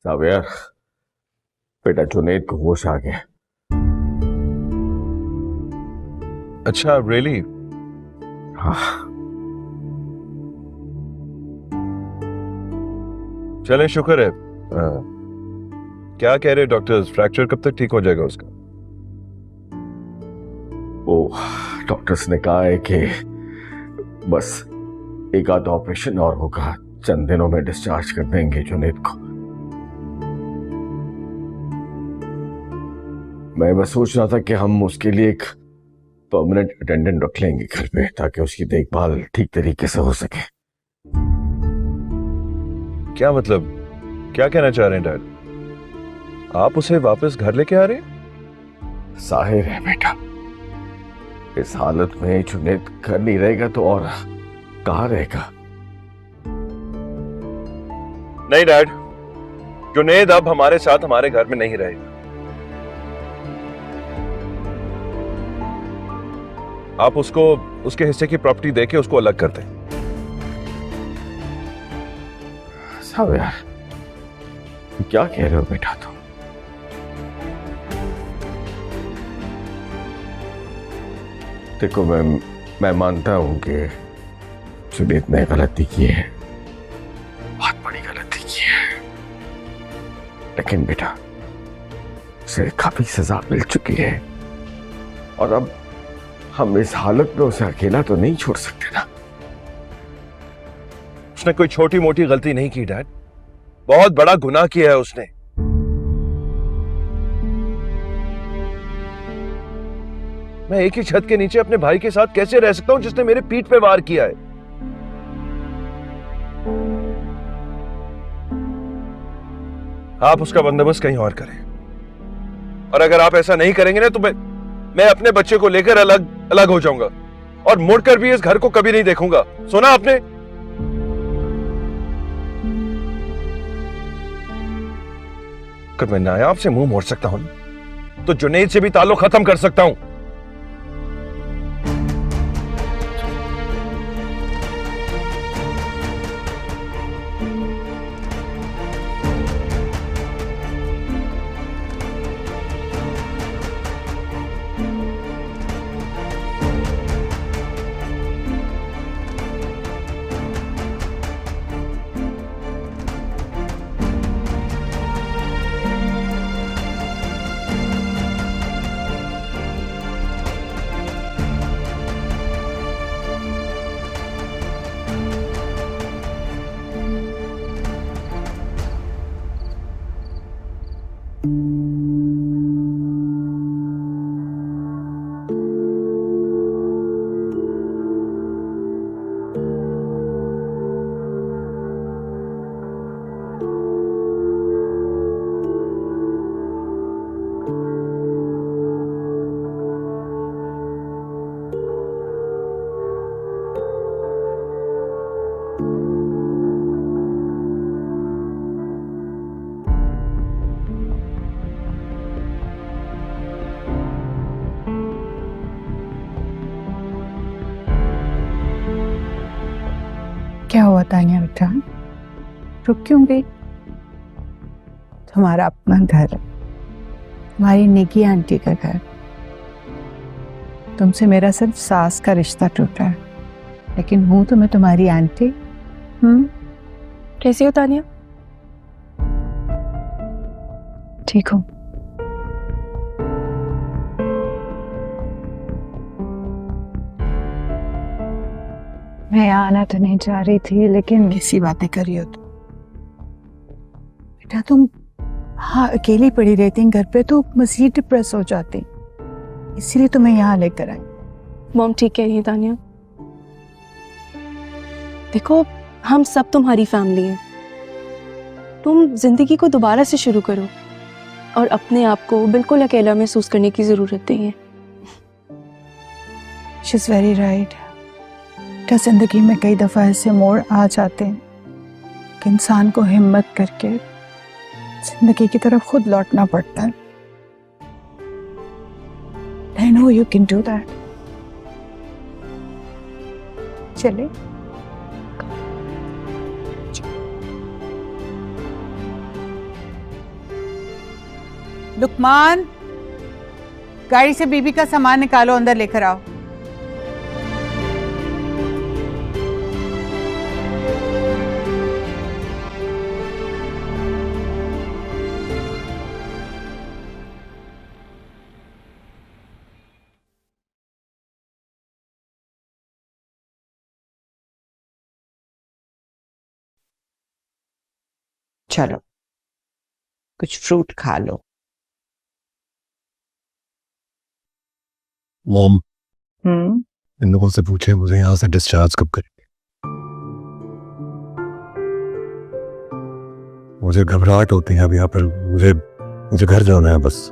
साहब यार, बेटा जुनैद को होश आ गया। अच्छा, रियली? हाँ। चले, शुक्र है। क्या कह रहे डॉक्टर्स, फ्रैक्चर कब तक ठीक हो जाएगा उसका? वो डॉक्टर्स ने कहा है कि बस एक आध ऑपरेशन और होगा, चंद दिनों में डिस्चार्ज कर देंगे जुनैद को। मैं बस सोच रहा था कि हम उसके लिए एक परमानेंट अटेंडेंट रख लेंगे घर पे, ताकि उसकी देखभाल ठीक तरीके से हो सके। क्या मतलब, क्या कहना चाह रहे हैं डैड? आप उसे वापस घर लेके आ रहे हैं? जाहिर है बेटा, इस हालत में जुनैद घर नहीं रहेगा तो और कहाँ रहेगा? नहीं डैड, जुनैद अब हमारे साथ हमारे घर में नहीं रहेगा। आप उसको उसके हिस्से की प्रॉपर्टी देके उसको अलग कर दें। साहब यार, क्या कह रहे हो बेटा तुम? देखो, मैं मानता हूं कि जुनैद ने गलती की है, बहुत बड़ी गलती की है, लेकिन बेटा उसे काफी सजा मिल चुकी है और अब हम इस हालत में उसे अकेला तो नहीं छोड़ सकते ना। उसने कोई छोटी मोटी गलती नहीं की डैड, बहुत बड़ा गुनाह किया है उसने। मैं एक ही छत के नीचे अपने भाई के साथ कैसे रह सकता हूं जिसने मेरे पीठ पे वार किया है? आप उसका बंदोबस्त कहीं और करें, और अगर आप ऐसा नहीं करेंगे ना तो मैं अपने बच्चे को लेकर अलग अलग हो जाऊंगा और मुड़कर भी इस घर को कभी नहीं देखूंगा। सुना आपने? अगर मैं नायाब से मुंह मोड़ सकता हूं तो जुनैद से भी ताल्लुक खत्म कर सकता हूं। क्या हुआ तानिया बेटा, रुक क्यों गई? तुम्हारा अपना घर है, तुम्हारी निकी आंटी का घर। तुमसे मेरा सिर्फ सास का रिश्ता टूटा है, लेकिन हूं तो मैं तुम्हारी आंटी। कैसी हो तानिया? ठीक हूँ। मैं यहाँ आना तो नहीं चाह रही थी, लेकिन कैसी बातें कर रही हो तुम? बेटा तुम हाँ अकेली पड़ी रहती घर पे तो मजीद डिप्रेस हो जाती, इसीलिए तो मैं यहाँ लेकर आई। मॉम ठीक कह रही है तानिया। देखो, हम सब तुम्हारी फैमिली हैं। तुम जिंदगी को दोबारा से शुरू करो और अपने आप को बिल्कुल अकेला महसूस करने की जरूरत नहीं है। She is very right. क्या जिंदगी में कई दफा ऐसे मोड़ आ जाते हैं कि इंसान को हिम्मत करके जिंदगी की तरफ खुद लौटना पड़ता है। I know you can do that. चले लुकमान, गाड़ी से बीबी का सामान निकालो, अंदर लेकर आओ। चलो कुछ फ्रूट खा लो। मॉम, इन लोगों से पूछे मुझे यहाँ से डिस्चार्ज कब करेंगे। मुझे घबराहट होती है अब यहाँ पर। मुझे मुझे घर जाना है बस।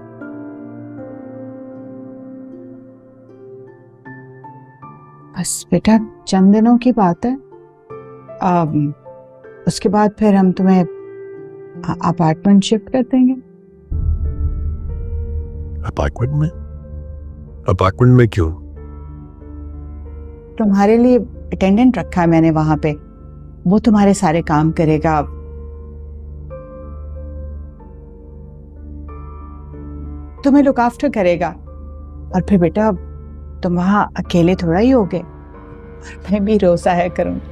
बस बेटा चंद दिनों की बात है। उसके बाद फिर हम तुम्हें अपार्टमेंट शिफ्ट कर देंगे। अपार्टमेंट में? अपार्टमेंट में क्यों? तुम्हारे लिए अटेंडेंट रखा है मैंने वहां पे, वो तुम्हारे सारे काम करेगा। तुम्हें लुक आफ्टर करेगा। और फिर बेटा तुम वहां अकेले थोड़ा ही होगे, और मैं भी रोज आया करूंगी।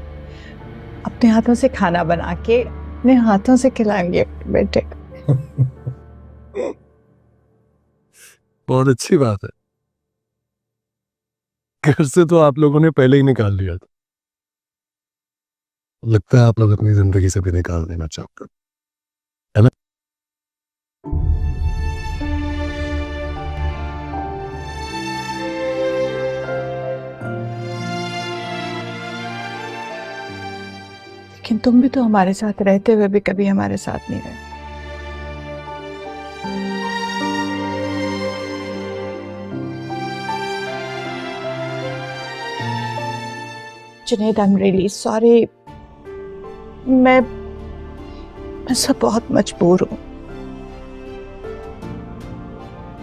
अपने हाथों से खाना बना के अपने हाथों से खिलाएंगे बेटे। बहुत अच्छी बात है। घर से तो आप लोगों ने पहले ही निकाल दिया था। लगता है आप लोग अपनी जिंदगी से भी निकाल देना चाहते हो, है ना? लेकिन तुम भी तो हमारे साथ रहते हुए भी कभी हमारे साथ नहीं रहे। Junaid, I am really sorry. मैं सब बहुत मजबूर हूं।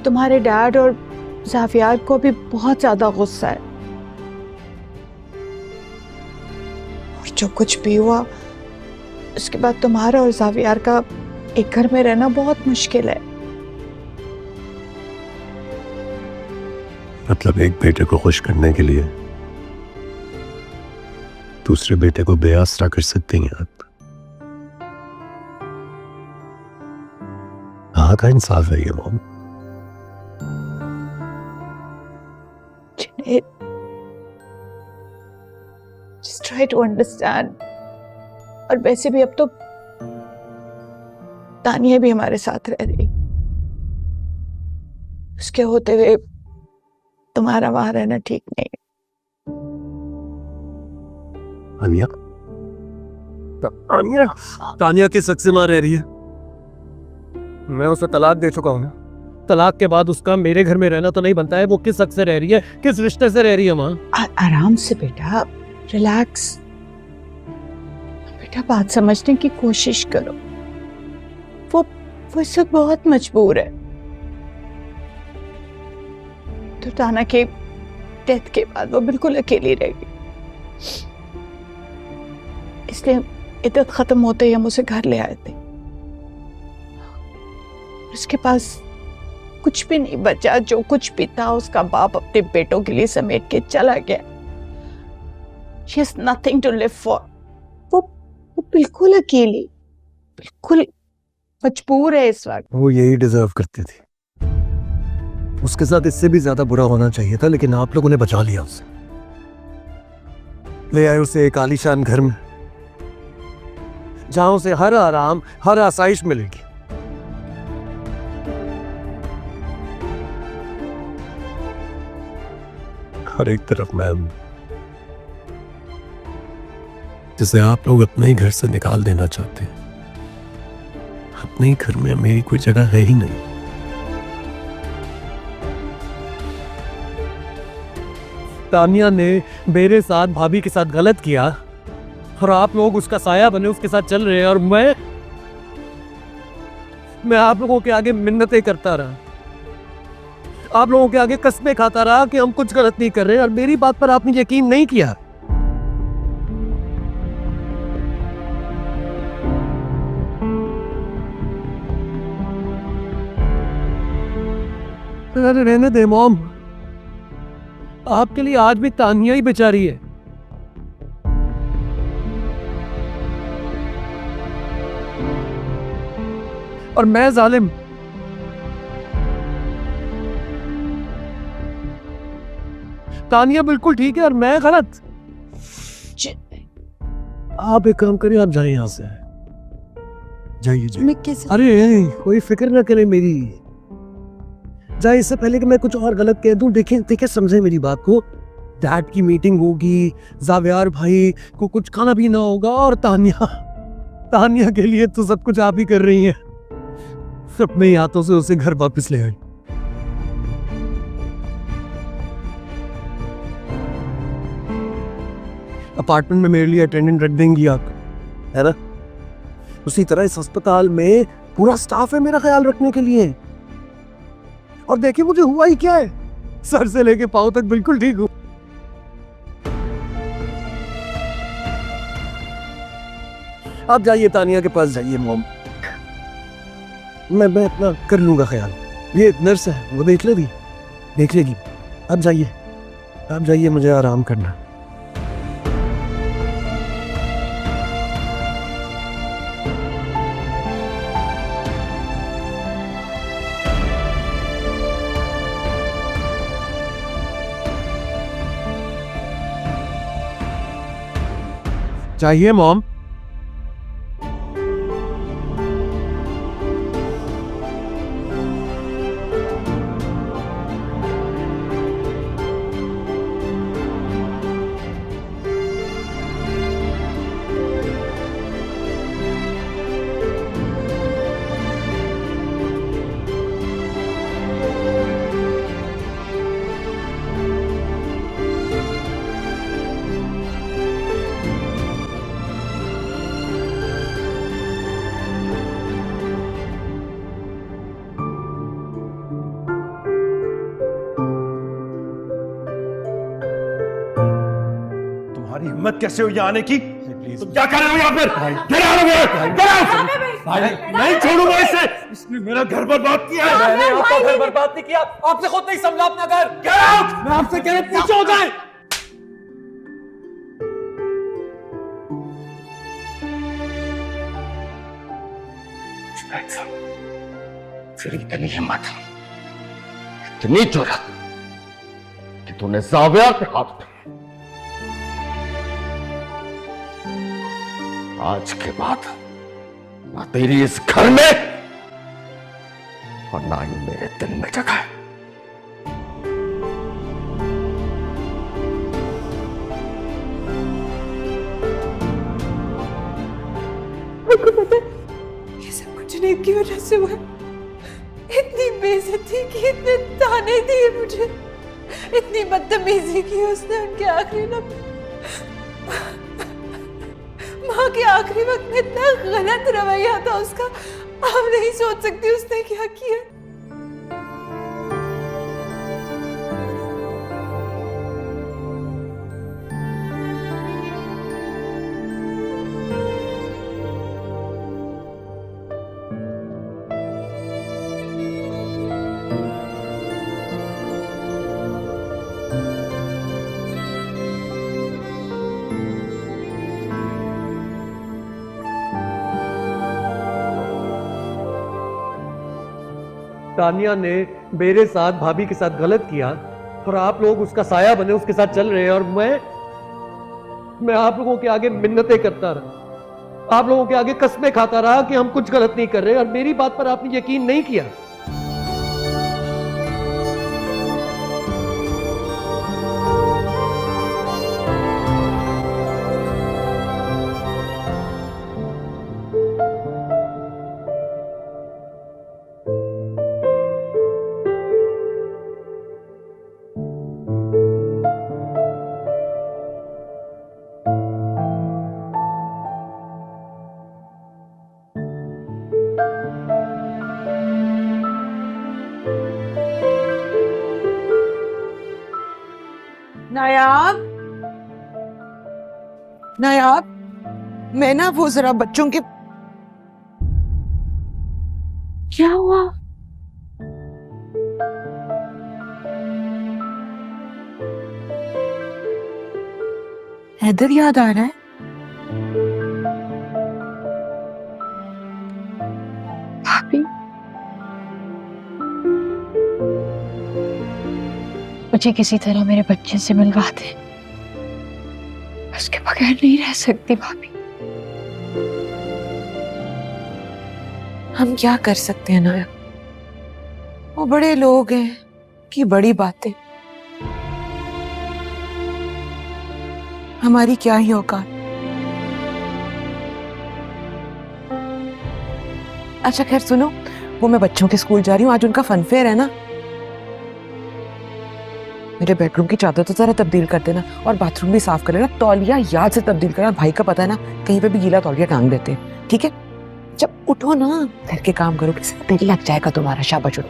तुम्हारे डैड और ज़ावियार को भी बहुत ज्यादा गुस्सा है, और जो कुछ भी हुआ उसके बाद तुम्हारा और ज़ावियार का एक घर में रहना बहुत मुश्किल है। मतलब एक बेटे को खुश करने के लिए दूसरे बेटे को बेआसरा कर सकती हैं आप? कहाँ का इंसाफ है ये mom? Just try to understand। और वैसे भी अब तो तानिया भी हमारे साथ रह रही, उसके होते हुए तुम्हारा वहां रहना ठीक नहीं है। तानिया? तानिया? तानिया किस हक से वहां रह रही है? मैं उसे तलाक दे चुका हूं ना। तलाक के बाद उसका मेरे घर में रहना तो नहीं बनता है। वो किस हक से रह रही है, किस रिश्ते से रह रही है वहां? आराम से बेटा, रिलैक्स। बेटा बात समझने की कोशिश करो। वो इस वक्त बहुत मजबूर है। तो ताना के डेथ के बाद वो बिल्कुल अकेली रहेगी, इसलिए इद्दत खत्म होते ही हम उसे घर ले आए थे। उसके पास कुछ भी नहीं बचा। जो कुछ भी था उसका बाप अपने बेटों के लिए समेट के चला गया। She has nothing to live for। वो बिल्कुल अकेली, बिल्कुल मजबूर है इस वक्त। वो यही डिजर्व करती थी। उसके साथ इससे भी ज्यादा बुरा होना चाहिए था, लेकिन आप लोगों ने बचा लिया उसे। ले आए उसे एक आलीशान घर में, जहां उसे हर आराम, हर आसाइश मिलेगी। हर एक तरफ मैम, जिसे आप लोग अपने ही घर से निकाल देना चाहते हैं। अपने ही घर में मेरी कोई जगह है ही नहीं। तानिया ने मेरे साथ, भाभी के साथ गलत किया, और आप लोग उसका साया बने उसके साथ चल रहे हैं, और मैं आप लोगों के आगे मिन्नतें करता रहा, आप लोगों के आगे कस्में खाता रहा कि हम कुछ गलत नहीं कर रहे, और मेरी बात पर आपने यकीन नहीं किया। अरे रहने दे मॉम, आपके लिए आज भी तानिया ही बेचारी है। और मैं जालिम। तानिया बिल्कुल ठीक है और मैं गलत। आप एक काम करिए, आप जाइए यहाँ से, जाइए जाइए। मैं कैसे? अरे कोई फिक्र ना करे मेरी, जाए इससे पहले कि मैं कुछ और गलत कह दूं। देखें देखें, समझे मेरी बात को। डैड की मीटिंग होगी, जावियार भाई को कुछ खाना पीना होगा, और तानिया के लिए तो सब कुछ आप ही कर रही हैं। अपने हाथों से उसे घर वापस ले आई। अपार्टमेंट में मेरे लिए अटेंडेंट रख देंगी आप, है ना? उसी तरह इस अस्पताल में पूरा स्टाफ है मेरा ख्याल रखने के लिए। और देखिए मुझे हुआ ही क्या है, सर से लेके पांव तक बिल्कुल ठीक हूं। आप जाइए, तानिया के पास जाइए मॉम, मैं अपना कर लूंगा ख्याल। ये नर्स है, वो देख लेगी। आप जाइए, मुझे आराम करना। चाहिए मॉम। हिम्मत कैसे हुई आने की? तुम क्या कर रहे हो यहाँ पर? Get out of here! Get out! भाई नहीं छोड़ूंगा इसे। इसने मेरा घर बर्बाद किया है। मैंने आपका घर बर्बाद नहीं किया, आपसे खुद नहीं संभला अपना घर। Get out! मैं आपसे कह रहा हूं, पीछे हो जाए। फिर इतनी हिम्मत, इतनी जुर्रत कि तूने जाविया पे हाथ उठाया। आज के बाद ना तेरी इस घर में और ना ही मेरे दिल में जगह है। आपको पता है ये सब कुछ नीम की वजह से हुआ। इतनी बेइज्जती की, इतने ताने दिए मुझे, इतनी बदतमीजी की उसने उनके आखिरी लम्हे, माँ के आखिरी वक्त में इतना गलत रवैया था उसका। आप नहीं सोच सकती उसने क्या किया। तानिया ने मेरे साथ, भाभी के साथ गलत किया और आप लोग उसका साया बने, उसके साथ चल रहे हैं। और मैं आप लोगों के आगे मिन्नतें करता रहा, आप लोगों के आगे कस्में खाता रहा कि हम कुछ गलत नहीं कर रहे, और मेरी बात पर आपने यकीन नहीं किया। नायाब, नायाब, मैं ना वो जरा बच्चों के। क्या हुआ? हैदर याद आ रहा है? भाभी, मुझे किसी तरह मेरे बच्चे से मिलवा दे। उसके बगैर नहीं रह सकती भाभी। हम क्या कर सकते हैं नाया? वो बड़े लोग हैं कि बड़ी बातें, हमारी क्या ही औकात। अच्छा खैर सुनो, वो मैं बच्चों के स्कूल जा रही हूँ, आज उनका फन फेयर है ना। मेरे बेडरूम की चादर तो जरा तब्दील कर देना और बाथरूम भी साफ कर लेना। तौलिया याद से तब्दील करना, भाई का पता है ना कहीं पे भी गीला तौलिया टांग देते हैं, ठीक है? जब उठो ना घर के काम करो, किसी दिल लग जाएगा तुम्हारा। शाबाश उठो,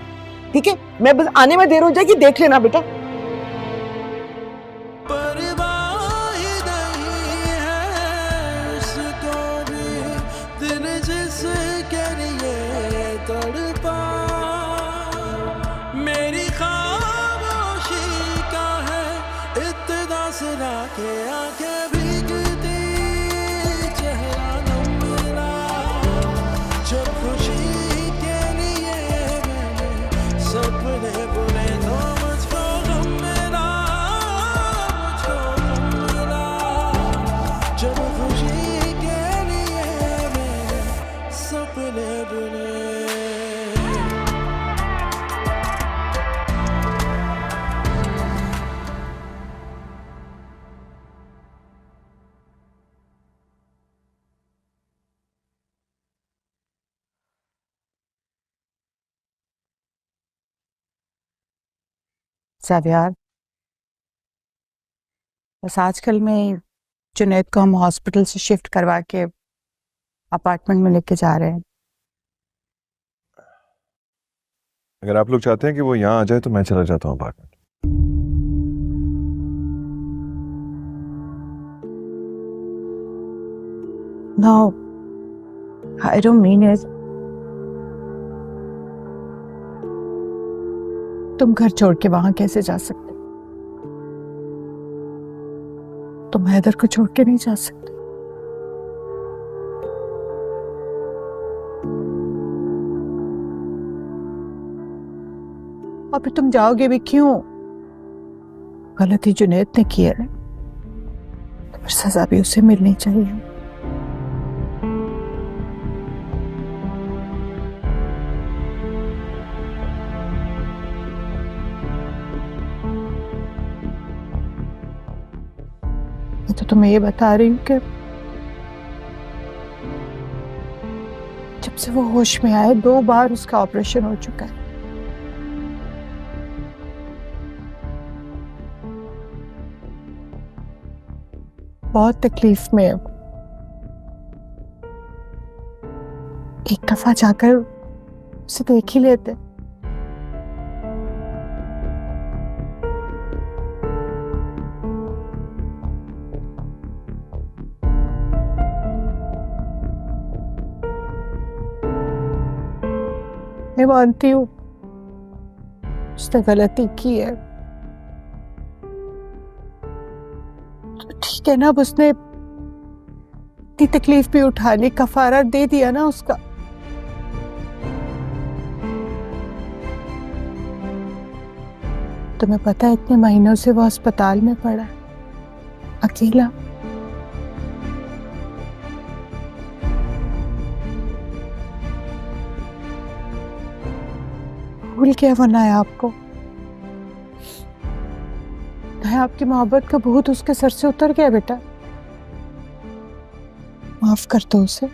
ठीक है? मैं बस आने में देर हो जाएगी, देख लेना बेटा। यार, बस आजकल में जुनैद को हम हॉस्पिटल से शिफ्ट करवा के अपार्टमेंट में लेके जा रहे हैं। अगर आप लोग चाहते हैं कि वो यहाँ आ जाए तो मैं चला जाता हूँ apartment. No, I don't mean it. तुम घर छोड़ के वहां कैसे जा सकते? तुम हैदर को छोड़ के नहीं जा सकते। और फिर तुम जाओगे भी क्यों? गलती जुनैद ने की है, तो फिर सजा भी उसे मिलनी चाहिए। तो तुम्हें ये बता रही हूँ कि जब से वो होश में आए 2 बार उसका ऑपरेशन हो चुका है। बहुत तकलीफ में है। एक दफा जाकर उसे देख ही लेते। मैं मानती हूँ उसने गलती की है, तो ठीक है ना। अब उसने इतनी तकलीफ भी उठाने कफारा दे दिया ना उसका। तुम्हें पता है इतने महीनों से वो अस्पताल में पड़ा है, अकेला। भूल क्या बनाया आपको? है आपकी मोहब्बत का भूत उसके सर से उतर गया बेटा। माफ कर दो उसे।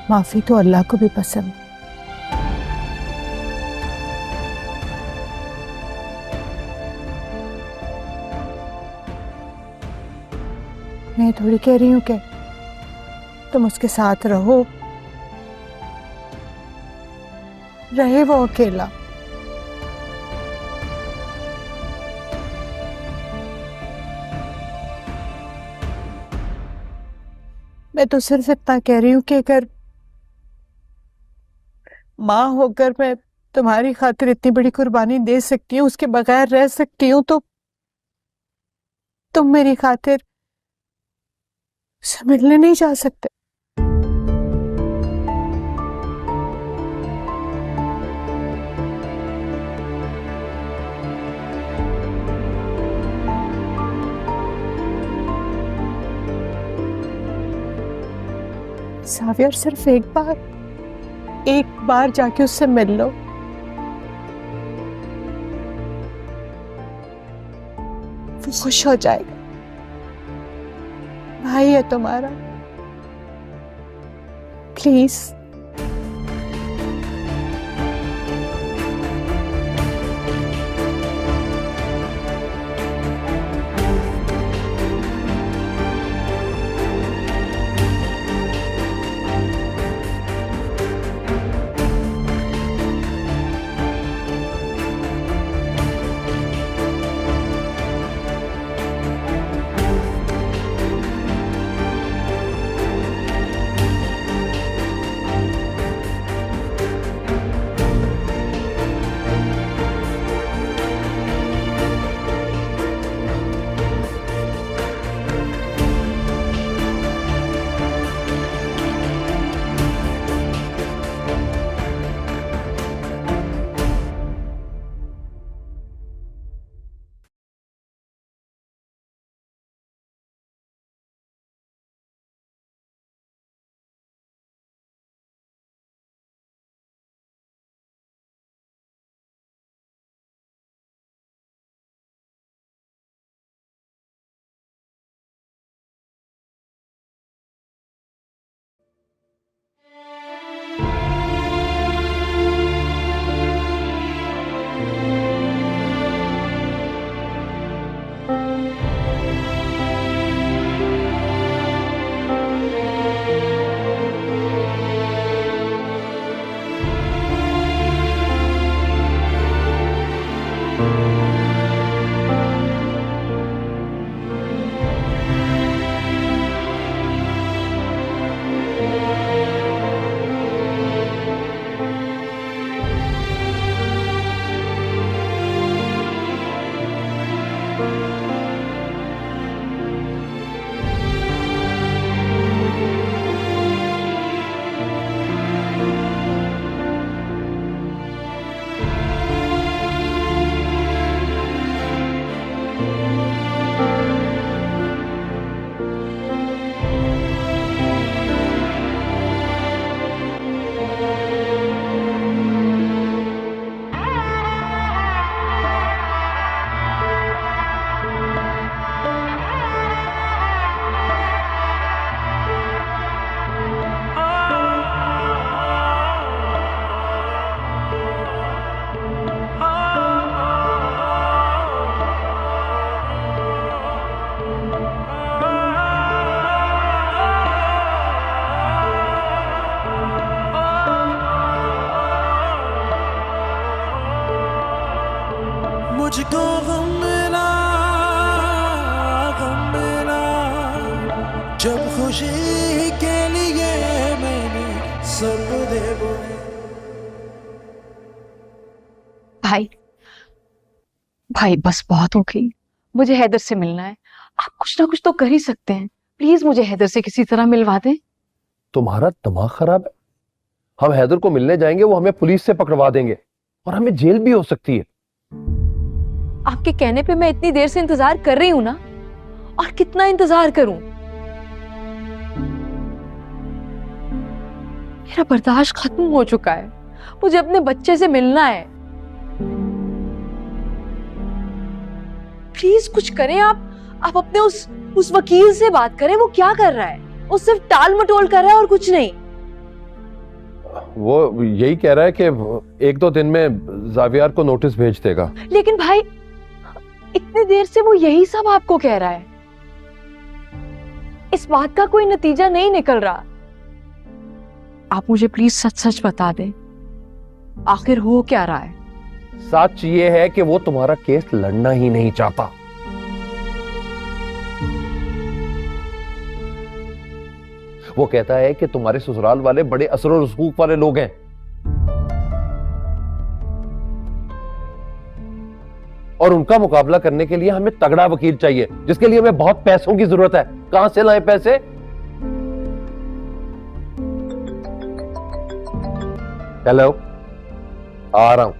माफी तो अल्लाह को भी पसंद है। मैं थोड़ी कह रही हूँ कि तुम उसके साथ रहो, रहे वो अकेला। मैं तो सिर्फ इतना कह रही हूँ कि अगर माँ होकर मैं तुम्हारी खातिर इतनी बड़ी कुर्बानी दे सकती हूँ, उसके बगैर रह सकती हूँ, तो तुम मेरी खातिर उससे मिलने नहीं जा सकते? सावियर, सिर्फ एक बार जाके उससे मिल लो। वो खुश हो जाएगा। भाई है तुम्हारा, प्लीज। मुझको गम मिला जब खुशी के लिए मैंने सब दे बोले। भाई बस बहुत हो गई, मुझे हैदर से मिलना है। आप कुछ ना कुछ तो कर ही सकते हैं, प्लीज मुझे हैदर से किसी तरह मिलवा दें। तुम्हारा दिमाग खराब है? हम हैदर को मिलने जाएंगे, वो हमें पुलिस से पकड़वा देंगे और हमें जेल भी हो सकती है। आपके कहने पे मैं इतनी देर से इंतजार कर रही हूं ना, और कितना इंतजार करूं? मेरा बर्दाश्त खत्म हो चुका है, मुझे अपने बच्चे से मिलना है। प्लीज कुछ करें आप अपने उस वकील से बात करें। वो क्या कर रहा है? वो सिर्फ टाल मटोल कर रहा है और कुछ नहीं। वो यही कह रहा है कि 1-2 दिन में जावियार को नोटिस भेज देगा। लेकिन भाई इतनी देर से वो यही सब आपको कह रहा है, इस बात का कोई नतीजा नहीं निकल रहा। आप मुझे प्लीज सच सच बता दें, आखिर हो क्या रहा है? सच ये है कि वो तुम्हारा केस लड़ना ही नहीं चाहता। वो कहता है कि तुम्हारे ससुराल वाले बड़े असर और रसूख वाले लोग हैं। और उनका मुकाबला करने के लिए हमें तगड़ा वकील चाहिए, जिसके लिए हमें बहुत पैसों की जरूरत है। कहां से लाए पैसे? हेलो, आ रहा हूं।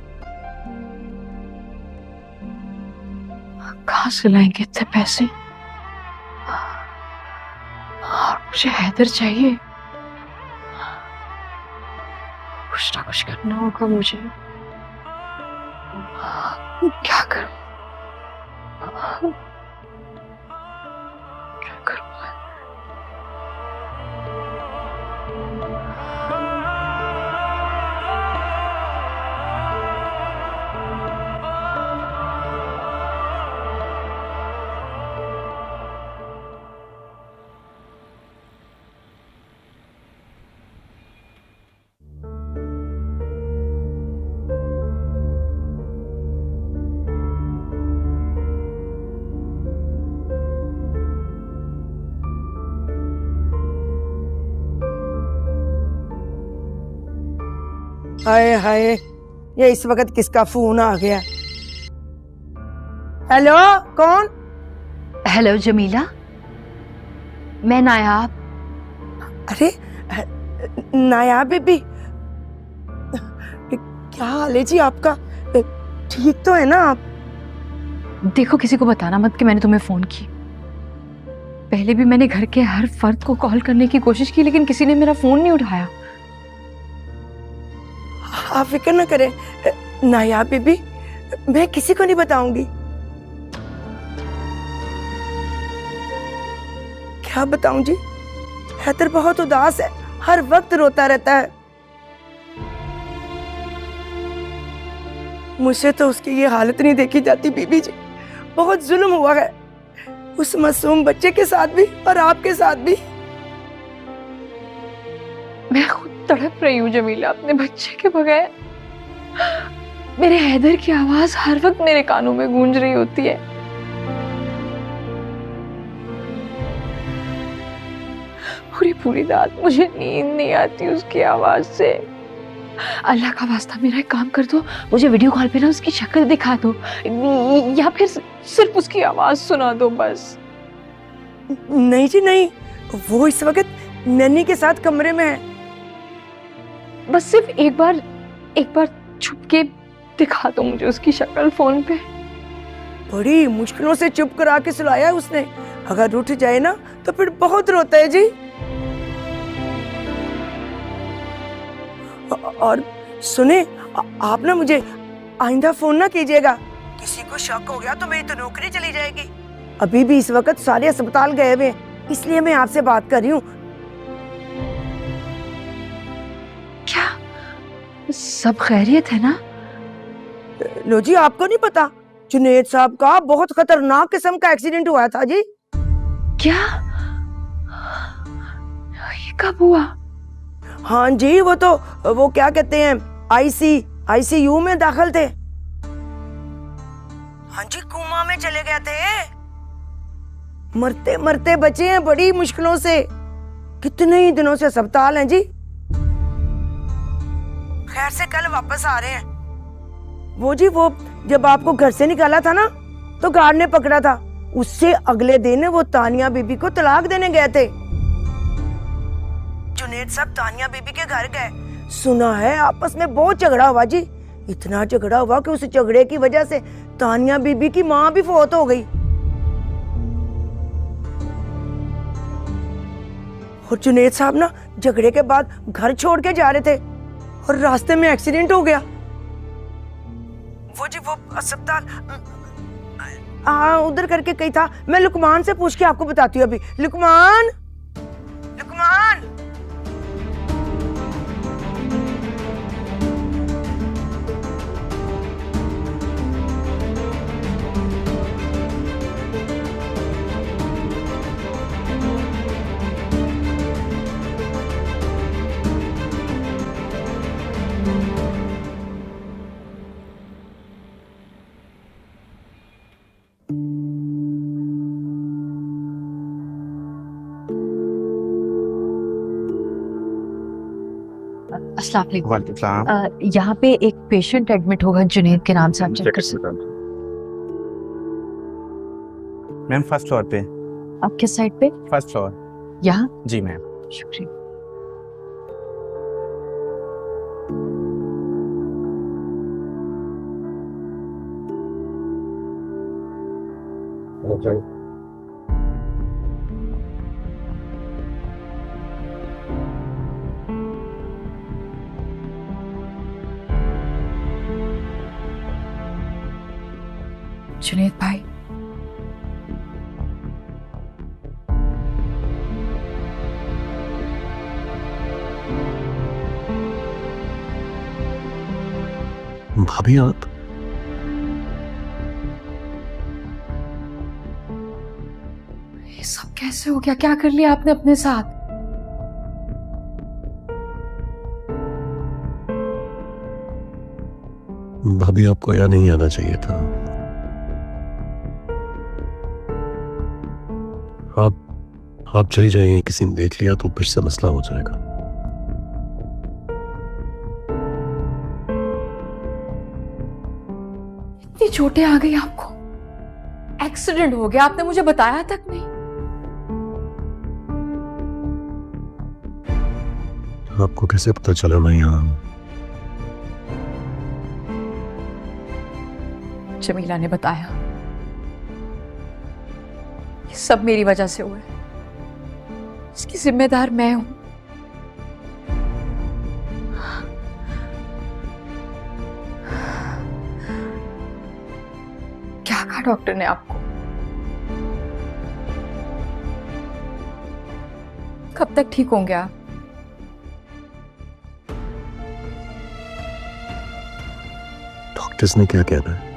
कहाँ से लाएंगे इतने पैसे? और मुझे हैदर चाहिए। कुछ ना कुछ करना होगा मुझे। क्या करूं? क्या करूं? हाय हाय, ये इस वक्त किसका फोन आ गया? हेलो, कौन? हेलो जमीला, मैं नायाब। अरे नायाब बीबी, क्या हाल है जी आपका? ठीक तो है ना आप? देखो, किसी को बताना मत कि मैंने तुम्हें फोन की। पहले भी मैंने घर के हर फर्द को कॉल करने की कोशिश की, लेकिन किसी ने मेरा फोन नहीं उठाया। आप फिक्र न करें नायाब बीबी, मैं किसी को नहीं बताऊंगी। क्या बताऊं जी, हैदर बहुत उदास है, हर वक्त रोता रहता है। मुझसे तो उसकी ये हालत नहीं देखी जाती बीबी जी, बहुत जुल्म हुआ है उस मासूम बच्चे के साथ भी और आपके साथ भी। मैं खुद तड़प रही हूँ जमीला अपने बच्चे के बगैर। मेरे हैदर की आवाज हर वक्त मेरे कानों में गूंज रही होती है। पूरी पूरी रात मुझे नींद नहीं आती उसकी आवाज से। अल्लाह का वास्ता मेरा एक काम कर दो, मुझे वीडियो कॉल पे ना उसकी शक्ल दिखा दो, या फिर सिर्फ उसकी आवाज सुना दो बस। नहीं जी नहीं, वो इस वक्त नन्ही के साथ कमरे में है। बस सिर्फ एक बार छुप के दिखा दो मुझे उसकी शक्ल फोन पे। बड़ी मुश्किलों से चुप करा के सुलाया है उसने, अगर उठ जाए ना तो फिर बहुत रोता है जी। और सुने, आप ना मुझे आइंदा फोन ना कीजिएगा, किसी को शक हो गया तो मेरी तो नौकरी चली जाएगी। अभी भी इस वक्त सारे अस्पताल गए हुए, इसलिए मैं आपसे बात कर रही हूँ। क्या सब खैरियत है ना? लो जी, आपको नहीं पता, जुनेद साहब का बहुत खतरनाक किस्म का एक्सीडेंट हुआ था जी। क्या? ये कब हुआ? हाँ जी, वो क्या कहते हैं, आईसीयू में दाखिल थे। हाँ जी, कोमा में चले गए थे, मरते मरते बचे हैं बड़ी मुश्किलों से। कितने ही दिनों से अस्पताल हैं जी। खैर से कल वापस आ रहे हैं। वो जब आपको घर से निकाला था ना, तो गार्ड ने पकड़ा था। उससे अगले दिन वो तानिया बीबी को तलाक देने गए थे। जुनेद साहब तानिया बीबी के घर गए, सुना है आपस में बहुत झगड़ा हुआ जी। इतना झगड़ा हुआ कि उस झगड़े की वजह से तानिया बीबी की माँ भी फौत हो गई। और जुनेद साहब ना झगड़े के बाद घर छोड़ के जा रहे थे और रास्ते में एक्सीडेंट हो गया। वो अस्पताल उधर करके कहीं था। मैं लुकमान से पूछ के आपको बताती हूँ अभी। लुकमान, लुकमान। अस्सलाम वालेकुम। यहाँ पे एक पेशेंट एडमिट होगा जुनेद के नाम से, आप चेक कर सकते हैं। मैम फर्स्ट फ्लोर पे। आप किस साइड पे? First floor. यहाँ? जी मैम। शुक्रिया। जुनैद भाई, भाभी आप ये सब कैसे हो गया? क्या कर लिया आपने अपने साथ? भाभी आपको यहाँ नहीं आना चाहिए था। आप चली जाइए, किसी ने देख लिया तो फिर से मसला हो जाएगा। इतनी चोटें आ गई आपको? एक्सीडेंट हो गया, आपने मुझे बताया तक नहीं। आपको कैसे पता चला मैं यहाँ? जमीला ने बताया। ये सब मेरी वजह से हुआ है, इसकी जिम्मेदार मैं हूं। क्या कहा डॉक्टर ने आपको? कब तक ठीक होंगे आप? डॉक्टर्स ने क्या कहना है?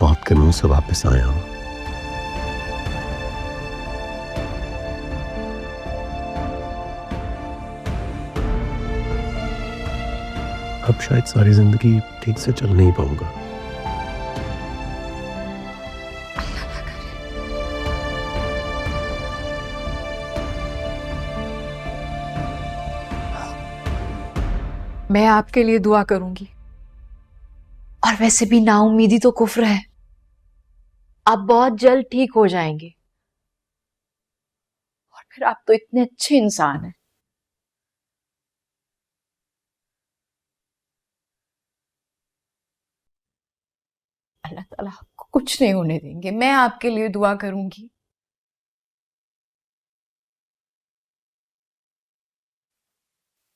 मौत के मुंह से वापस आया हूं। अब शायद सारी जिंदगी ठीक से चल नहीं पाऊंगा। मैं आपके लिए दुआ करूंगी। और वैसे भी नाउम्मीदी तो कुफ्र है। आप बहुत जल्द ठीक हो जाएंगे। और फिर आप तो इतने अच्छे इंसान हैं। अल्लाह ताला आपको कुछ नहीं होने देंगे। मैं आपके लिए दुआ करूंगी।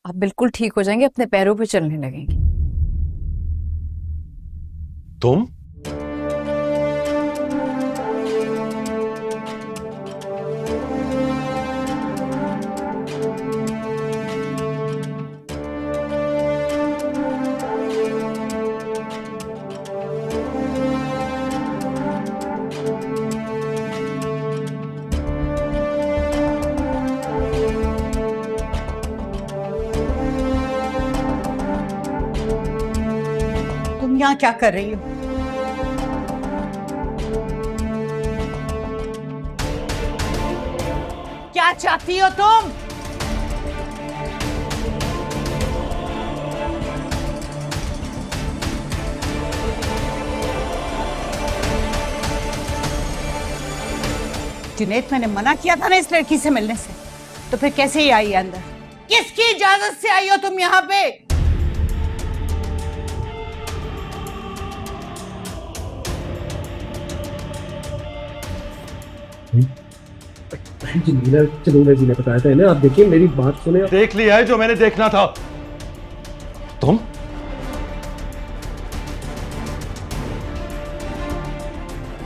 आप बिल्कुल ठीक हो जाएंगे, अपने पैरों पे चलने लगेंगे। तुम? तुम यहाँ क्या कर रही हो? क्या चाहती हो तुम? जुनैद, मैंने मना किया था ना इस लड़की से मिलने से, तो फिर कैसे ही आई अंदर? किसकी इजाजत से आई हो तुम यहाँ पे? चलो जी ने बताया था ना, आप देखिए मेरी बात सुने। देख लिया है जो मैंने देखना था।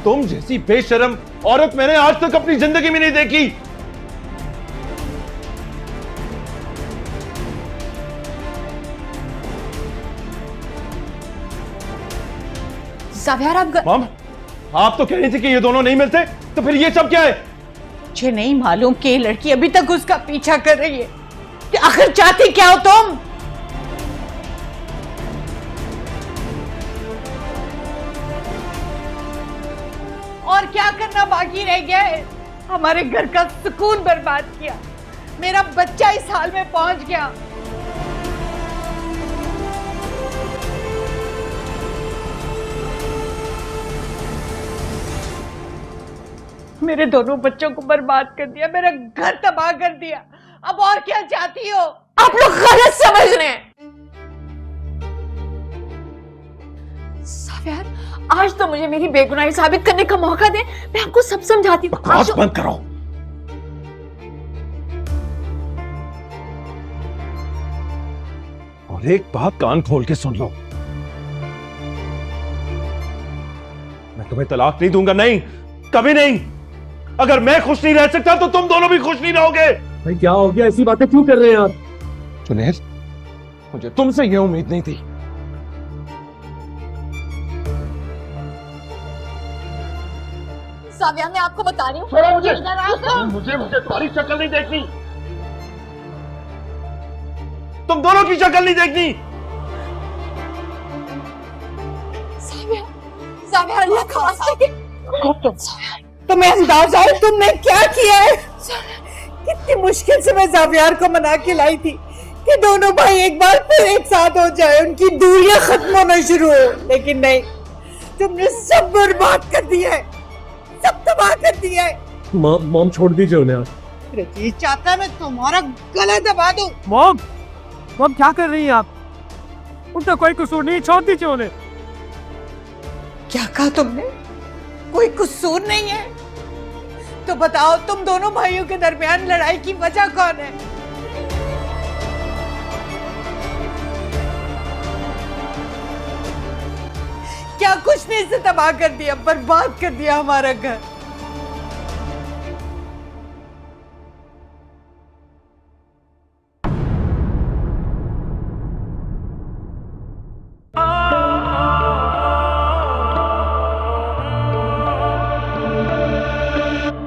तुम जैसी बेशरम औरत मैंने आज तक अपनी जिंदगी में नहीं देखी। ज़ावियार, आप मॉम, आप तो कह रही थी कि ये दोनों नहीं मिलते, तो फिर ये सब क्या है? मुझे नहीं मालूम कि ये लड़की अभी तक उसका पीछा कर रही है। कि आखिर चाहती क्या हो तुम? और क्या करना बाकी रह गया है? हमारे घर का सुकून बर्बाद किया। मेरा बच्चा इस हाल में पहुंच गया। मेरे दोनों बच्चों को बर्बाद कर दिया, मेरा घर तबाह कर दिया। अब और क्या चाहती हो? आप लोग गलत समझ रहे हैं। सावियार, आज तो मुझे मेरी बेगुनाही साबित करने का मौका दे, मैं आपको सब समझाती हूँ। बकवास बंद करो। और एक बात कान खोल के सुन लो, मैं तुम्हें तलाक नहीं दूंगा, नहीं, कभी नहीं। अगर मैं खुश नहीं रह सकता तो तुम दोनों भी खुश नहीं रहोगे। भाई क्या हो गया, ऐसी बातें क्यों कर रहे हैं आप? जुनैद, मुझे तुमसे यह उम्मीद नहीं थी। सावियार, मैं आपको बता रही हूँ, मुझे तुम्हारी शक्ल नहीं देखनी, तुम दोनों की शक्ल नहीं देखनी। सावियार, अल्लाह का वास्ता, तुम्हें अंदाजा है तुमने क्या किया है? कितनी मुश्किल से मैं जावियार को मना के लाई थी कि दोनों भाई एक बार फिर एक साथ हो जाए, उनकी दूरियां खत्म होना शुरू हो, लेकिन नहीं, तुमने सब बर्बाद कर दिया है, सब तबाह कर दिया है। मॉम छोड़ दीजिए उन्हें आप। रजीज चाहता है मैं तुम्हारा गला दबा दूं। मॉम क्या कर रही हैं आप? उनका कोई कसूर नहीं, छोड़ दीजिए उन्हें। क्या कहा तुमने? कोई कसूर नहीं है? तो बताओ, तुम दोनों भाइयों के दरमियान लड़ाई की वजह कौन है? क्या कुछ ने इसे तबाह कर दिया, बर्बाद कर दिया हमारा घर।